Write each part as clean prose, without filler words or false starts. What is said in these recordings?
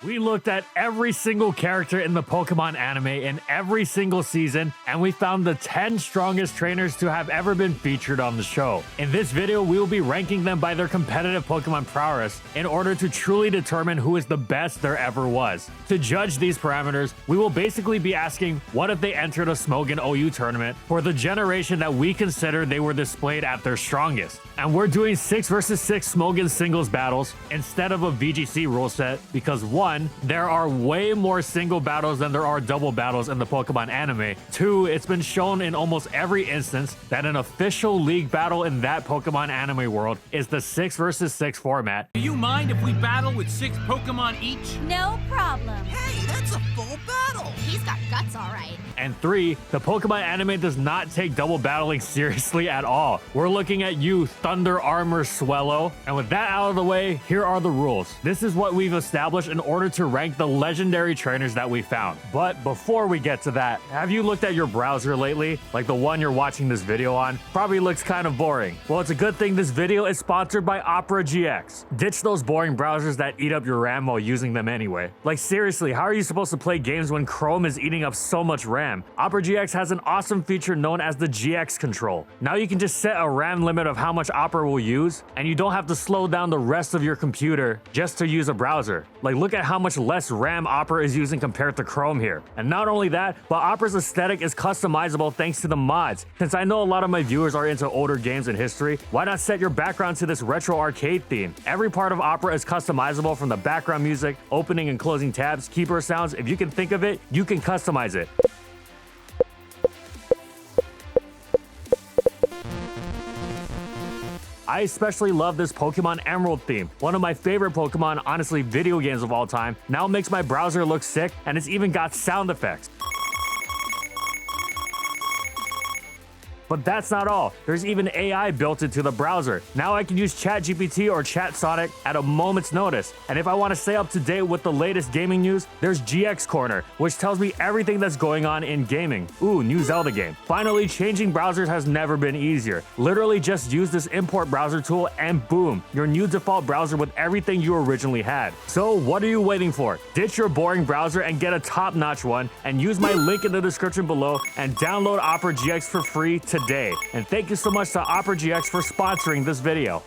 We looked at every single character in the Pokemon anime in every single season, and we found the 10 strongest trainers to have ever been featured on the show. In this video, we will be ranking them by their competitive Pokemon prowess in order to truly determine who is the best there ever was. To judge these parameters, we will basically be asking, what if they entered a Smogon OU tournament for the generation that we consider they were displayed at their strongest? And we're doing 6 vs 6 Smogon singles battles instead of a VGC rule set because 1, there are way more single battles than there are double battles in the Pokemon anime. 2, it's been shown in almost every instance that an official league battle in that Pokemon anime world is the 6 vs 6 format. Do you mind if we battle with 6 Pokemon each? No problem. Hey, that's a full battle! He's got guts, all right. And 3, the Pokemon anime does not take double battling seriously at all. We're looking at you, Thunder Armor Swellow. And with that out of the way, here are the rules. This is what we've established in order to rank the legendary trainers that we found. But before we get to that, have you looked at your browser lately? Like the one you're watching this video on? Probably looks kind of boring. Well, it's a good thing this video is sponsored by Opera GX. Ditch those boring browsers that eat up your RAM while using them anyway. Like seriously, how are you supposed to play games when Chrome is eating up so much RAM? Opera GX has an awesome feature known as the GX control. Now you can just set a RAM limit of how much Opera will use, and you don't have to slow down the rest of your computer just to use a browser. Like look at how much less RAM Opera is using compared to Chrome here. And not only that, but Opera's aesthetic is customizable thanks to the mods. Since I know a lot of my viewers are into older games and history, why not set your background to this retro arcade theme? Every part of Opera is customizable, from the background music, opening and closing tabs, keyboard sounds. If you can think of it, you can customize it. I especially love this Pokemon Emerald theme. One of my favorite Pokemon, honestly, video games of all time, now makes my browser look sick, and it's even got sound effects. But that's not all. There's even AI built into the browser. Now I can use ChatGPT or ChatSonic at a moment's notice. And if I want to stay up to date with the latest gaming news, there's GX Corner, which tells me everything that's going on in gaming. Ooh, new Zelda game. Finally, changing browsers has never been easier. Literally just use this import browser tool and boom, your new default browser with everything you originally had. So what are you waiting for? Ditch your boring browser and get a top-notch one, and use my link in the description below and download Opera GX for free today. And thank you so much to Opera GX for sponsoring this video.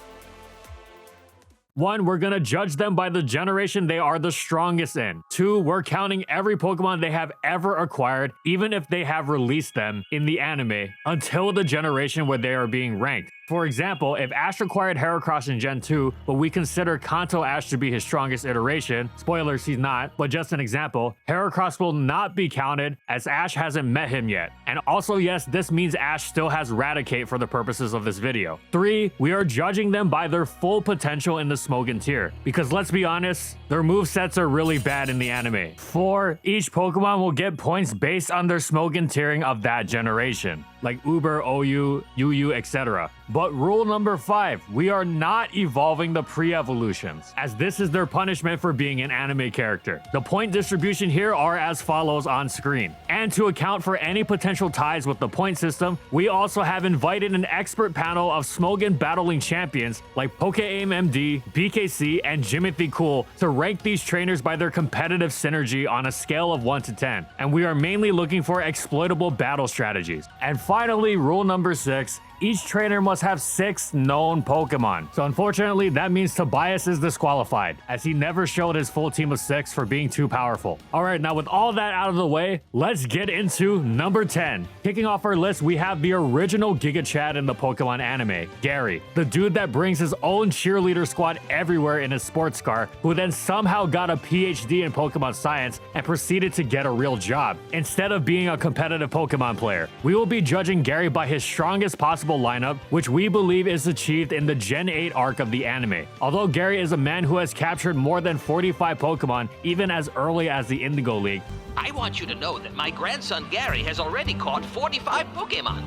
1, we're gonna judge them by the generation they are the strongest in. 2, we're counting every Pokemon they have ever acquired, even if they have released them in the anime, until the generation where they are being ranked. For example, if Ash acquired Heracross in Gen 2, but we consider Kanto Ash to be his strongest iteration, spoilers, he's not, but just an example, Heracross will not be counted as Ash hasn't met him yet. And also, yes, this means Ash still has Raticate for the purposes of this video. 3, we are judging them by their full potential in the Smogon tier, because let's be honest, their movesets are really bad in the anime. 4, each Pokemon will get points based on their Smogon tiering of that generation, like Uber, OU, UU, etc. But rule number 5, we are not evolving the pre-evolutions, as this is their punishment for being an anime character. The point distribution here are as follows on screen. And to account for any potential ties with the point system, we also have invited an expert panel of Smogon battling champions like PokeAim MD, BKC, and Jimothy Cool to rank these trainers by their competitive synergy on a scale of 1 to 10. And we are mainly looking for exploitable battle strategies. And finally, rule number 6, each trainer must have 6 known Pokemon. So unfortunately, that means Tobias is disqualified, as he never showed his full team of 6 for being too powerful. Alright, now with all that out of the way, let's get into number 10. Kicking off our list, we have the original Giga Chad in the Pokemon anime, Gary. The dude that brings his own cheerleader squad everywhere in his sports car, who then somehow got a PhD in Pokemon science and proceeded to get a real job, instead of being a competitive Pokemon player. We will be judging Gary by his strongest possible lineup, which we believe is achieved in the Gen 8 arc of the anime. Although Gary is a man who has captured more than 45 Pokemon even as early as the Indigo League, I want you to know that my grandson Gary has already caught 45 Pokemon.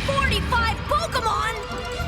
45 Pokemon!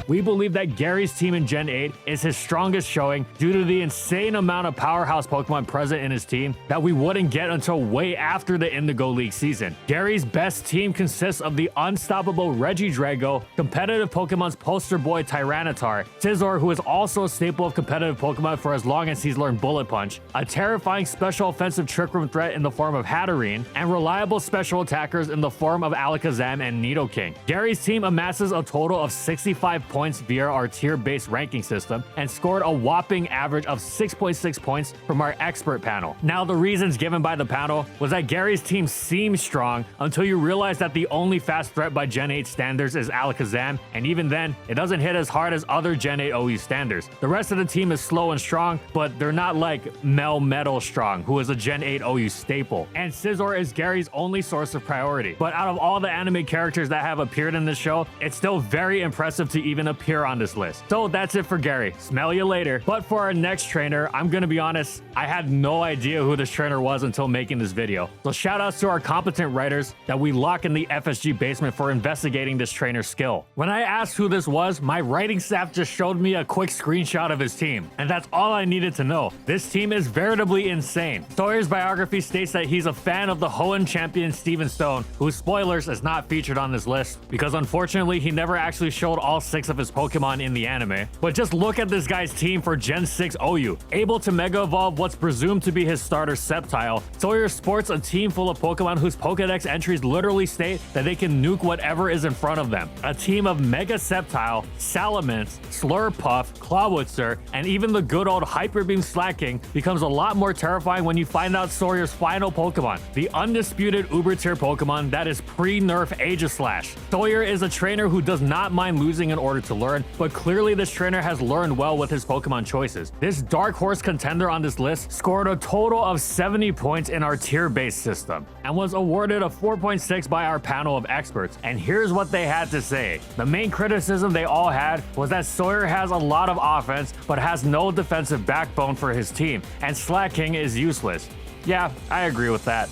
We believe that Gary's team in Gen 8 is his strongest showing due to the insane amount of powerhouse Pokemon present in his team that we wouldn't get until way after the Indigo League season. Gary's best team consists of the unstoppable Regidrago, competitive Pokemon's poster boy Tyranitar, Scizor, who is also a staple of competitive Pokemon for as long as he's learned Bullet Punch, a terrifying special offensive Trick Room threat in the form of Hatterene, and reliable special attackers in the form of Alakazam and Nidoking. Gary's team amasses a total of 65 points via our tier-based ranking system and scored a whopping average of 6.6 points from our expert panel. Now, the reasons given by the panel was that Gary's team seems strong until you realize that the only fast threat by Gen 8 standards is Alakazam, and even then, it doesn't hit as hard as other Gen 8 OU standards. The rest of the team is slow and strong, but they're not like Melmetal Strong, who is a Gen 8 OU staple. And Scizor is Gary's only source of priority. But out of all the anime characters that have appeared in this show, it's still very impressive to even appear on this list. So that's it for Gary. Smell you later. But for our next trainer, I'm gonna be honest, I had no idea who this trainer was until making this video. So shout outs to our competent writers that we lock in the FSG basement for investigating this trainer's skill. When I asked who this was, my writing staff just showed me a quick screenshot of his team, and that's all I needed to know. This team is veritably insane. Sawyer's biography states that he's a fan of the Hoenn champion Steven Stone, who, spoilers, is not featured on this list because unfortunately he never actually showed all 6 of his Pokemon in the anime. But just look at this guy's team for Gen 6 OU. Able to Mega Evolve what's presumed to be his starter Sceptile, Sawyer sports a team full of Pokemon whose Pokedex entries literally state that they can nuke whatever is in front of them. A team of Mega Sceptile, Salamence, Slurpuff, Clawitzer, and even the good old Hyper Beam Slacking becomes a lot more terrifying when you find out Sawyer's final Pokemon, the undisputed Uber tier Pokemon that is pre-nerf Aegislash. Sawyer is a trainer who does not mind losing in order to learn, but clearly this trainer has learned well with his Pokemon choices. This dark horse contender on this list scored a total of 70 points in our tier-based system and was awarded a 4.6 by our panel of experts. And here's what they had to say. The main criticism they all had was that Sawyer has a lot of offense but has no defensive backbone for his team, and Slacking is useless. Yeah, I agree with that.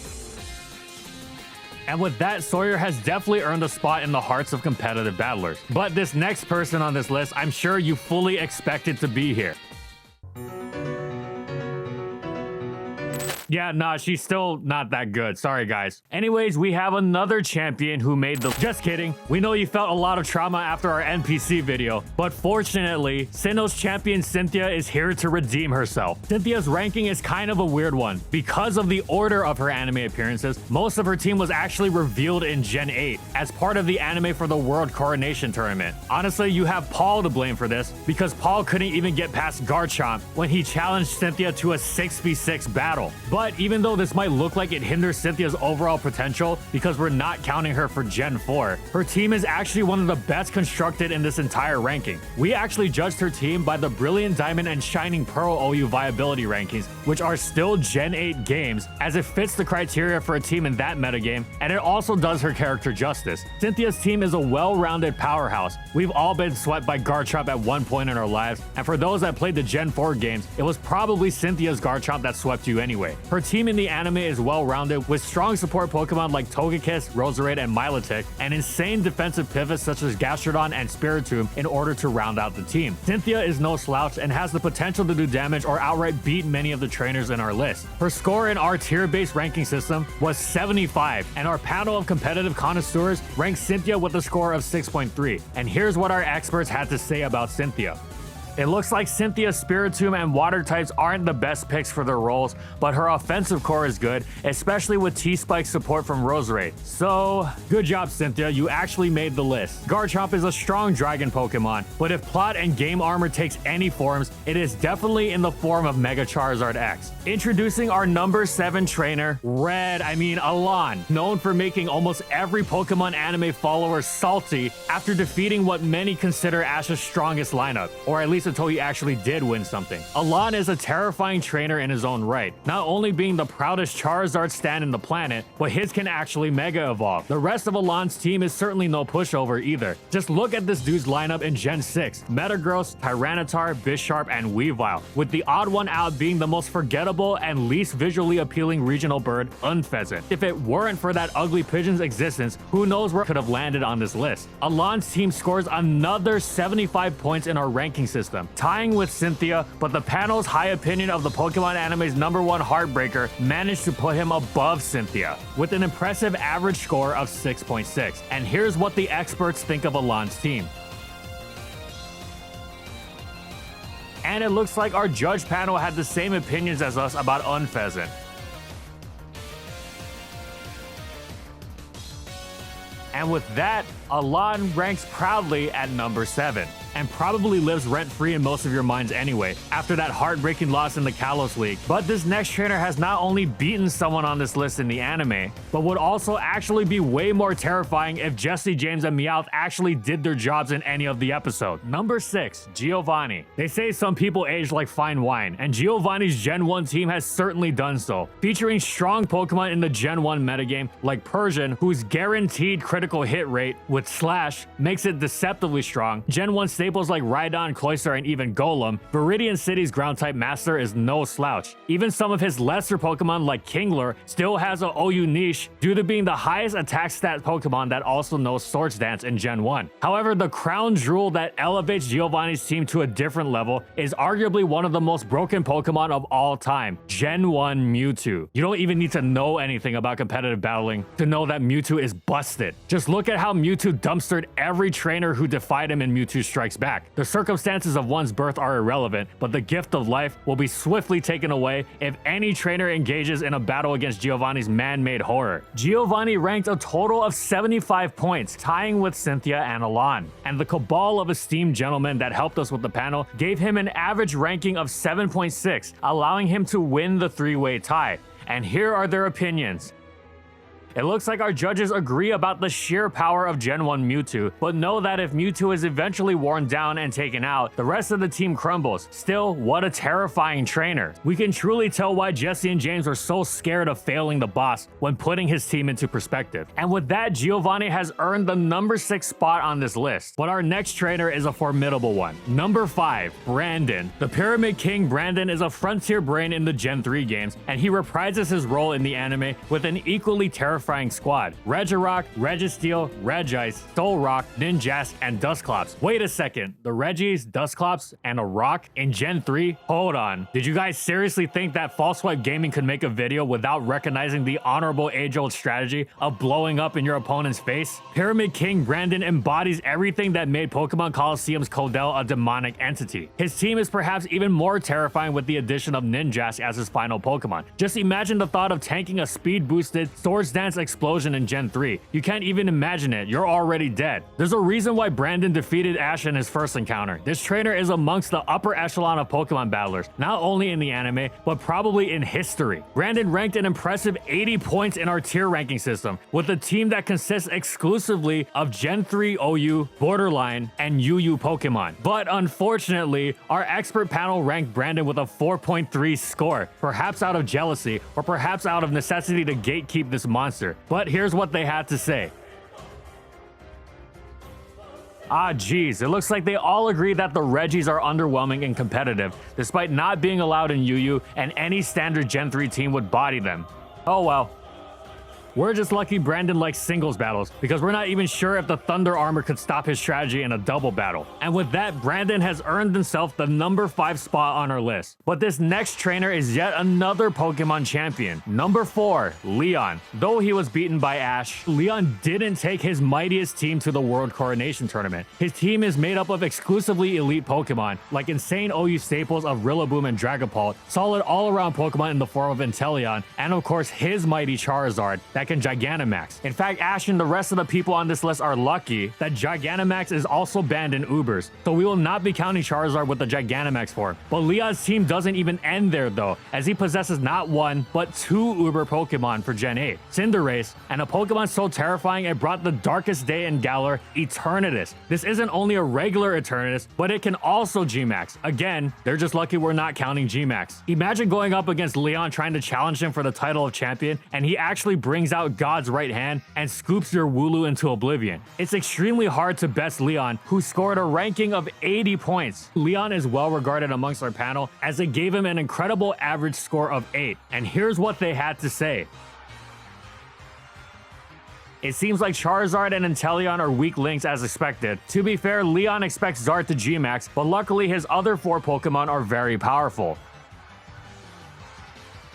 And with that, Sawyer has definitely earned a spot in the hearts of competitive battlers. But this next person on this list, I'm sure you fully expected to be here. Yeah, nah, she's still not that good. Sorry, guys. Anyways, we have another champion who made the... Just kidding. We know you felt a lot of trauma after our NPC video, but fortunately, Sinnoh's champion Cynthia is here to redeem herself. Cynthia's ranking is kind of a weird one. Because of the order of her anime appearances, most of her team was actually revealed in Gen 8 as part of the anime for the World Coronation Tournament. Honestly, you have Paul to blame for this because Paul couldn't even get past Garchomp when he challenged Cynthia to a 6v6 battle. But even though this might look like it hinders Cynthia's overall potential because we're not counting her for Gen 4, her team is actually one of the best constructed in this entire ranking. We actually judged her team by the Brilliant Diamond and Shining Pearl OU viability rankings, which are still Gen 8 games, as it fits the criteria for a team in that metagame, and it also does her character justice. Cynthia's team is a well-rounded powerhouse. We've all been swept by Garchomp at one point in our lives, and for those that played the Gen 4 games, it was probably Cynthia's Garchomp that swept you anyway. Her team in the anime is well-rounded with strong support Pokemon like Togekiss, Roserade, and Milotic, and insane defensive pivots such as Gastrodon and Spiritomb in order to round out the team. Cynthia is no slouch and has the potential to do damage or outright beat many of the trainers in our list. Her score in our tier-based ranking system was 75, and our panel of competitive connoisseurs ranked Cynthia with a score of 6.3. And here's what our experts had to say about Cynthia. It looks like Cynthia's Spiritomb and Water types aren't the best picks for their roles, but her offensive core is good, especially with T-Spike support from Roserade. So, good job Cynthia, you actually made the list. Garchomp is a strong dragon Pokemon, but if plot and game armor takes any forms, it is definitely in the form of Mega Charizard X. Introducing our number 7 trainer, Alon, known for making almost every Pokemon anime follower salty after defeating what many consider Ash's strongest lineup, or at least least until he actually did win something. Alon is a terrifying trainer in his own right, not only being the proudest Charizard stand in the planet, but his can actually Mega Evolve. The rest of Alon's team is certainly no pushover either. Just look at this dude's lineup in Gen 6, Metagross, Tyranitar, Bisharp, and Weavile, with the odd one out being the most forgettable and least visually appealing regional bird, Unpheasant. If it weren't for that ugly pigeon's existence, who knows where it could have landed on this list. Alon's team scores another 75 points in our ranking system, tying with Cynthia, but the panel's high opinion of the Pokemon anime's #1 heartbreaker managed to put him above Cynthia, with an impressive average score of 6.6. And here's what the experts think of Alon's team. And it looks like our judge panel had the same opinions as us about Unpheasant. And with that, Alon ranks proudly at number 7, and probably lives rent-free in most of your minds anyway, after that heartbreaking loss in the Kalos League. But this next trainer has not only beaten someone on this list in the anime, but would also actually be way more terrifying if Jesse James and Meowth actually did their jobs in any of the episodes. Number 6, Giovanni. They say some people age like fine wine, and Giovanni's Gen 1 team has certainly done so, featuring strong Pokemon in the Gen 1 metagame like Persian, whose guaranteed critical hit rate with Slash makes it deceptively strong, Gen 1 staples like Rhydon, Cloyster, and even Golem. Viridian City's ground-type master is no slouch. Even some of his lesser Pokemon like Kingler still has a OU niche due to being the highest attack stat Pokemon that also knows Swords Dance in Gen 1. However, the crown jewel that elevates Giovanni's team to a different level is arguably one of the most broken Pokemon of all time, Gen 1 Mewtwo. You don't even need to know anything about competitive battling to know that Mewtwo is busted. Just look at how Mewtwo dumpstered every trainer who defied him in Mewtwo Strikes Back. The circumstances of one's birth are irrelevant, but the gift of life will be swiftly taken away if any trainer engages in a battle against Giovanni's man-made horror. Giovanni ranked a total of 75 points, tying with Cynthia and Alon. And the cabal of esteemed gentlemen that helped us with the panel gave him an average ranking of 7.6, allowing him to win the three-way tie. And here are their opinions. It looks like our judges agree about the sheer power of Gen 1 Mewtwo, but know that if Mewtwo is eventually worn down and taken out, the rest of the team crumbles. Still, what a terrifying trainer. We can truly tell why Jesse and James were so scared of failing the boss when putting his team into perspective. And with that, Giovanni has earned the number 6 spot on this list. But our next trainer is a formidable one. Number 5, Brandon. The Pyramid King Brandon is a frontier brain in the Gen 3 games, and he reprises his role in the anime with an equally terrifying squad: Regirock, Registeel, Regice, Solrock, Ninjask, and Dusclops. Wait a second, the Regis, Dusclops, and a Rock in Gen 3? Hold on, did you guys seriously think that False Swipe Gaming could make a video without recognizing the honorable age-old strategy of blowing up in your opponent's face? Pyramid King Brandon embodies everything that made Pokemon Coliseum's Codell a demonic entity. His team is perhaps even more terrifying with the addition of Ninjask as his final Pokemon. Just imagine the thought of tanking a speed-boosted Swords Dance explosion in Gen 3. You can't even imagine it, you're already dead. There's a reason why Brandon defeated Ash in his first encounter. This trainer is amongst the upper echelon of Pokemon battlers, not only in the anime, but probably in history. Brandon ranked an impressive 80 points in our tier ranking system, with a team that consists exclusively of Gen 3 OU, Borderline, and UU Pokemon. But unfortunately, our expert panel ranked Brandon with a 4.3 score, perhaps out of jealousy, or perhaps out of necessity to gatekeep this monster. But here's what they had to say. Geez, it looks like they all agree that the Regis are underwhelming and competitive, despite not being allowed in UU, and any standard Gen 3 team would body them. Oh well. We're just lucky Brandon likes singles battles, because we're not even sure if the Thunder Armor could stop his strategy in a double battle. And with that, Brandon has earned himself the number 5 spot on our list. But this next trainer is yet another Pokemon champion. Number 4, Leon. Though he was beaten by Ash, Leon didn't take his mightiest team to the World Coronation Tournament. His team is made up of exclusively elite Pokemon, like insane OU staples of Rillaboom and Dragapult, solid all-around Pokemon in the form of Inteleon, and of course his mighty Charizard that second Gigantamax. In fact, Ash and the rest of the people on this list are lucky that Gigantamax is also banned in Ubers, so we will not be counting Charizard with the Gigantamax form. But Leon's team doesn't even end there though, as he possesses not one, but two Uber Pokemon for Gen 8. Cinderace, and a Pokemon so terrifying it brought the darkest day in Galar, Eternatus. This isn't only a regular Eternatus, but it can also G-Max. Again, they're just lucky we're not counting G-Max. Imagine going up against Leon trying to challenge him for the title of champion, and he actually brings out God's right hand and scoops your Wooloo into oblivion. It's extremely hard to best Leon, who scored a ranking of 80 points. Leon is well regarded amongst our panel, as it gave him an incredible average score of 8. And here's what they had to say. It seems like Charizard and Inteleon are weak links as expected. To be fair, Leon expects Zard to G-Max, but luckily his other 4 Pokemon are very powerful.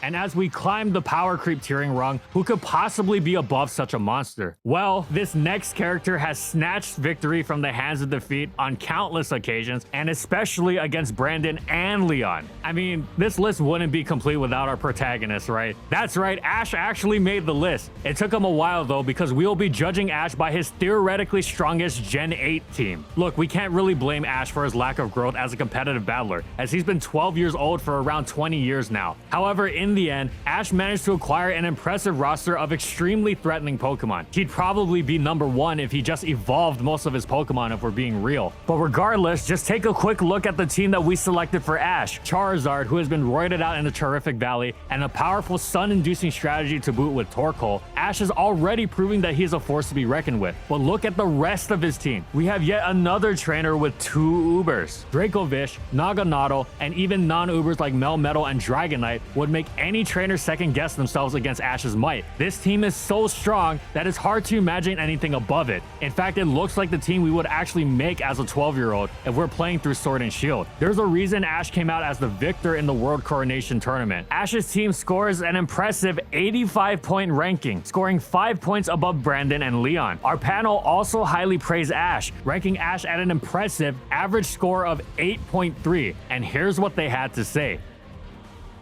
And as we climb the power creep tiering rung, who could possibly be above such a monster? Well, this next character has snatched victory from the hands of defeat on countless occasions, and especially against Brandon and Leon. I mean, this list wouldn't be complete without our protagonist, right? That's right, Ash actually made the list. It took him a while though, because we will be judging Ash by his theoretically strongest Gen 8 team. Look, we can't really blame Ash for his lack of growth as a competitive battler, as he's been 12 years old for around 20 years now. However, in the end, Ash managed to acquire an impressive roster of extremely threatening Pokemon. He'd probably be number 1 if he just evolved most of his Pokemon, if we're being real. But regardless, just take a quick look at the team that we selected for Ash. Charizard, who has been roided out in the Terrific Valley, and a powerful sun-inducing strategy to boot with Torkoal. Ash is already proving that he's a force to be reckoned with. But look at the rest of his team. We have yet another trainer with 2 Ubers. Dracovish, Naganadel, and even non-Ubers like Melmetal and Dragonite would make any trainer second guess themselves against Ash's might. This team is so strong that it's hard to imagine anything above it. In fact, it looks like the team we would actually make as a 12-year-old if we're playing through Sword and Shield. There's a reason Ash came out as the victor in the World Coronation Tournament. Ash's team scores an impressive 85-point ranking, scoring 5 points above Brandon and Leon. Our panel also highly praised Ash, ranking Ash at an impressive average score of 8.3. And here's what they had to say.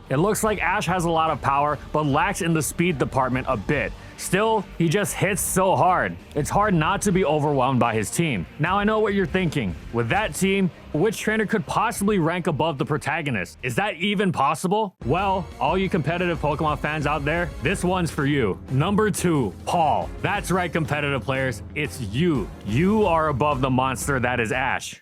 It looks like Ash has a lot of power, but lacks in the speed department a bit. Still, he just hits so hard. It's hard not to be overwhelmed by his team. Now I know what you're thinking. With that team, which trainer could possibly rank above the protagonist? Is that even possible? Well, all you competitive Pokemon fans out there, this one's for you. Number 2, Paul. That's right, competitive players, it's you. You are above the monster that is Ash.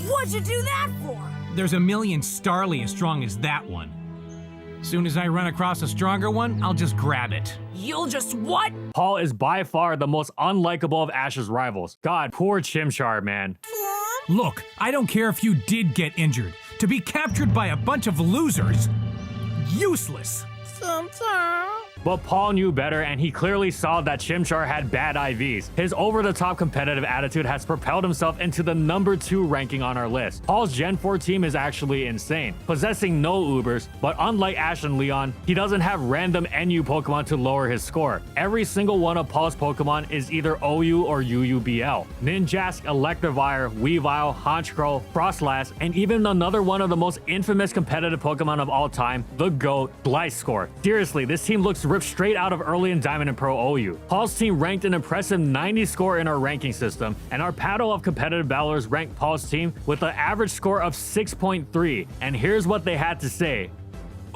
What'd you do that for? There's a million Starly as strong as that one. Soon as I run across a stronger one, I'll just grab it. You'll just what? Paul is by far the most unlikable of Ash's rivals. God, poor Chimchar, man. Look, I don't care if you did get injured. To be captured by a bunch of losers, useless. Sometimes. But Paul knew better, and he clearly saw that Chimchar had bad IVs. His over-the-top competitive attitude has propelled himself into the number 2 ranking on our list. Paul's Gen 4 team is actually insane, possessing no Ubers, but unlike Ash and Leon, he doesn't have random NU Pokemon to lower his score. Every single one of Paul's Pokemon is either OU or UUBL. Ninjask, Electivire, Weavile, Honchkrow, Frostlass, and even another one of the most infamous competitive Pokemon of all time, the GOAT, Gliscor. Seriously, this team looks ripped straight out of early in Diamond and Pro OU. Paul's team ranked an impressive 90 score in our ranking system, and our panel of competitive battlers ranked Paul's team with an average score of 6.3. And here's what they had to say.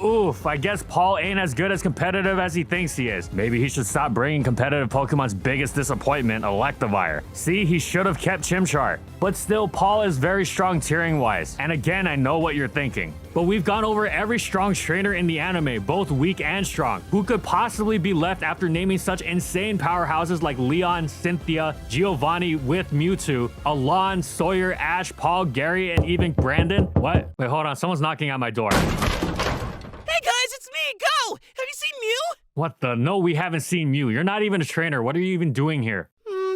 Oof, I guess Paul ain't as good as competitive as he thinks he is. Maybe he should stop bringing competitive Pokemon's biggest disappointment, Electivire. See, he should have kept Chimchar. But still, Paul is very strong tiering-wise. And again, I know what you're thinking. But we've gone over every strong trainer in the anime, both weak and strong. Who could possibly be left after naming such insane powerhouses like Leon, Cynthia, Giovanni with Mewtwo, Alon, Sawyer, Ash, Paul, Gary, and even Brandon? What? Wait, hold on. Someone's knocking on my door. Hey guys, it's me, Go! Have you seen Mew? What the? No, we haven't seen Mew. You're not even a trainer. What are you even doing here?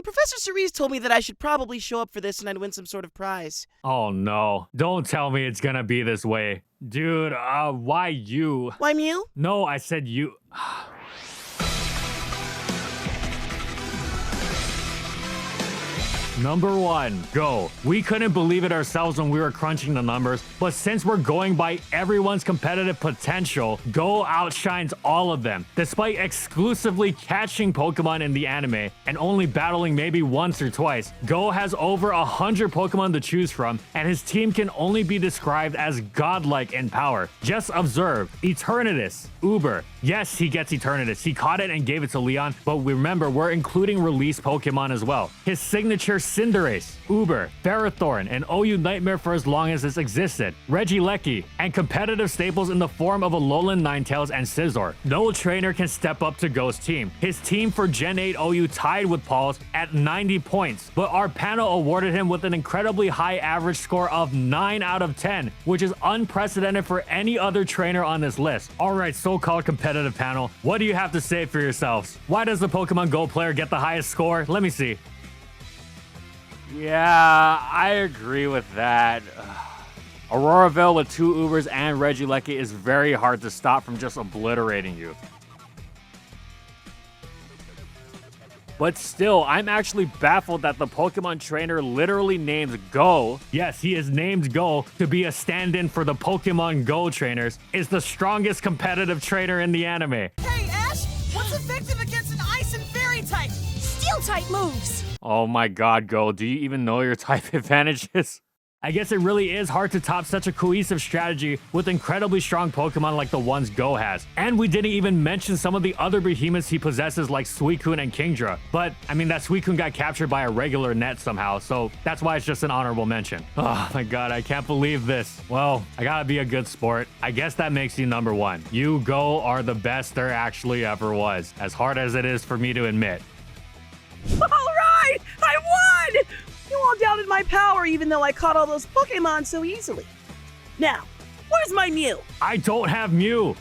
Professor Cerise told me that I should probably show up for this and I'd win some sort of prize. Oh no. Don't tell me it's gonna be this way. Dude, why you? Why Mew? No, I said you. Number 1, Go. We couldn't believe it ourselves when we were crunching the numbers, but since we're going by everyone's competitive potential, Go outshines all of them. Despite exclusively catching Pokemon in the anime and only battling maybe once or twice, Go has over 100 Pokemon to choose from, and his team can only be described as godlike in power. Just observe, Eternatus, Uber. Yes, he gets Eternatus. He caught it and gave it to Leon, but remember, we're including released Pokemon as well. His signature Cinderace, Uber, Ferrothorn, and OU Nightmare for as long as this existed, Regieleki, and competitive staples in the form of Alolan Ninetales and Scizor. No trainer can step up to Go's team. His team for Gen 8 OU tied with Paul's at 90 points, but our panel awarded him with an incredibly high average score of 9 out of 10, which is unprecedented for any other trainer on this list. Alright, so-called competitive panel, what do you have to say for yourselves? Why does the Pokemon Go player get the highest score? Let me see. Yeah, I agree with that. Auroraville with 2 Ubers and Regieleki is very hard to stop from just obliterating you. But still, I'm actually baffled that the Pokemon trainer literally named Go. Yes, he is named Go to be a stand-in for the Pokemon Go trainers, is the strongest competitive trainer in the anime. Hey, Ash, what's effective against an ice and fairy type? Steel type moves. Oh my god, Go, do you even know your type advantages? I guess it really is hard to top such a cohesive strategy with incredibly strong Pokemon like the ones Go has. And we didn't even mention some of the other behemoths he possesses like Suicune and Kingdra. But, I mean, that Suicune got captured by a regular net somehow, so that's why it's just an honorable mention. Oh my god, I can't believe this. Well, I gotta be a good sport. I guess that makes you number 1. You, Go, are the best there actually ever was, as hard as it is for me to admit. All right, I won! You all doubted my power even though I caught all those Pokemon so easily. Now, where's my Mew? I don't have Mew.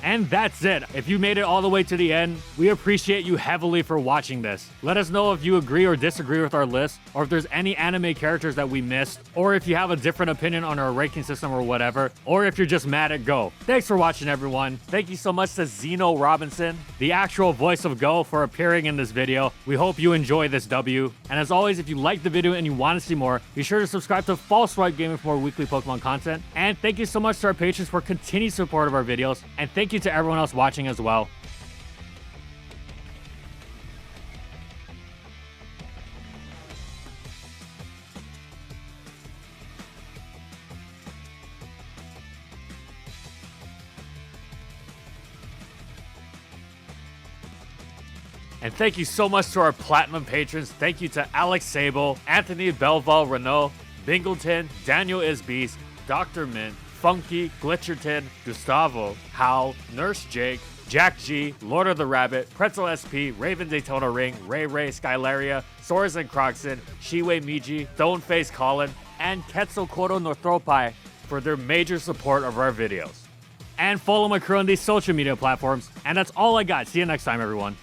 And that's it. If you made it all the way to the end, we appreciate you heavily for watching this. Let us know if you agree or disagree with our list, or if there's any anime characters that we missed, or if you have a different opinion on our ranking system or whatever, or if you're just mad at Go. Thanks for watching, everyone. Thank you so much to Zeno Robinson, the actual voice of Go, for appearing in this video. We hope you enjoy this W. And as always, if you liked the video and you want to see more, be sure to subscribe to False Swipe Gaming for more weekly Pokemon content. And thank you so much to our patrons for continued support of our videos. And thank you to everyone else watching as well. And thank you so much to our Platinum patrons. Thank you to Alex Sable, Anthony Belval Renault, Bingleton, Daniel Isbeast, Dr. Mint, Funky, Glitcherton, Gustavo, Hal, Nurse Jake, Jack G, Lord of the Rabbit, Pretzel SP, Raven Daytona Ring, Ray Ray, Skylaria, Soares and Croxon, Shiwei Miji, Stoneface Colin, and Quetzalcoatl Northropi for their major support of our videos. And follow my crew on these social media platforms. And that's all I got. See you next time, everyone.